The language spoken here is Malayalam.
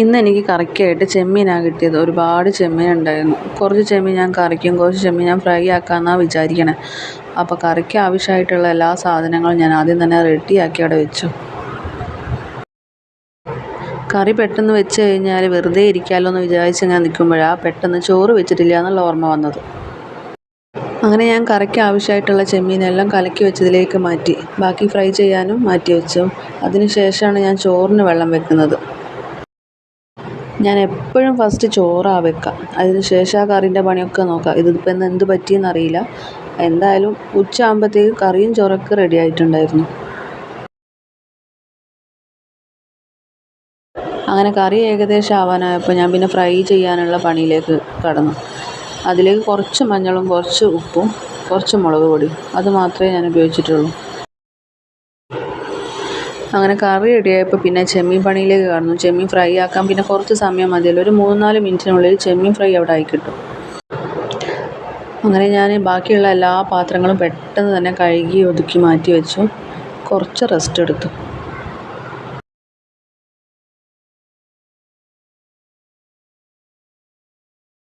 ഇന്ന് എനിക്ക് കറിക്കായിട്ട് ചെമ്മീനാണ് കിട്ടിയത്. ഒരുപാട് ചെമ്മീൻ ഉണ്ടായിരുന്നു. കുറച്ച് ചെമ്മീൻ ഞാൻ കറിക്കും, കുറച്ച് ചെമ്മീൻ ഞാൻ ഫ്രൈ ആക്കാമെന്നാണ് വിചാരിക്കണേ. അപ്പോൾ കറിക്ക് ആവശ്യമായിട്ടുള്ള എല്ലാ സാധനങ്ങളും ഞാൻ ആദ്യം തന്നെ റെഡിയാക്കി അവിടെ വെച്ചു. കറി പെട്ടെന്ന് വെച്ച് കഴിഞ്ഞാൽ വെറുതെ ഇരിക്കാമല്ലോ എന്ന് വിചാരിച്ച് ഞാൻ നിൽക്കുമ്പോഴാണ് പെട്ടെന്ന് ചോറ് വെച്ചിട്ടില്ല എന്നുള്ള ഓർമ്മ വന്നത്. അങ്ങനെ ഞാൻ കറിക്ക് ആവശ്യമായിട്ടുള്ള ചെമ്മീനെല്ലാം കലക്കി വെച്ചതിലേക്ക് മാറ്റി. ബാക്കി ഫ്രൈ ചെയ്യാനും മാറ്റി വെച്ചു. അതിന് ശേഷമാണ് ഞാൻ ചോറിന് വെള്ളം വെക്കുന്നത്. ഞാൻ എപ്പോഴും ഫസ്റ്റ് ചോറാണ് വെക്കുക. അതിന് ശേഷം ആ കറീൻ്റെ പണിയൊക്കെ നോക്കുക. ഇതിപ്പോൾ ഇന്ന് എന്ത് പറ്റിയെന്നറിയില്ല. എന്തായാലും ഉച്ച ആകുമ്പോഴത്തേക്ക് കറിയും ചോറൊക്കെ റെഡി ആയിട്ടുണ്ടായിരുന്നു. അങ്ങനെ കറി ഏകദേശം ആവാനായപ്പോൾ ഞാൻ പിന്നെ ഫ്രൈ ചെയ്യാനുള്ള പണിയിലേക്ക് കടന്നു. അതിലേക്ക് കുറച്ച് മഞ്ഞളും കുറച്ച് ഉപ്പും കുറച്ച് മുളക് പൊടിയും അത് മാത്രമേ ഞാൻ ഉപയോഗിച്ചിട്ടുള്ളൂ. അങ്ങനെ കറി റെഡിയായപ്പോൾ പിന്നെ ചെമ്മീൻ പണിയിലേക്ക് കടന്നു. ചെമ്മീൻ ഫ്രൈ ആക്കാൻ പിന്നെ കുറച്ച് സമയം മതിയല്ലോ. ഒരു 3-4 മിനിറ്റിനുള്ളിൽ ചെമ്മീൻ ഫ്രൈ അവിടെ ആയി കിട്ടും. അങ്ങനെ ഞാൻ ബാക്കിയുള്ള എല്ലാ പാത്രങ്ങളും പെട്ടെന്ന് തന്നെ കഴുകി ഒതുക്കി മാറ്റി വെച്ചു. കുറച്ച് റെസ്റ്റ് എടുത്തു.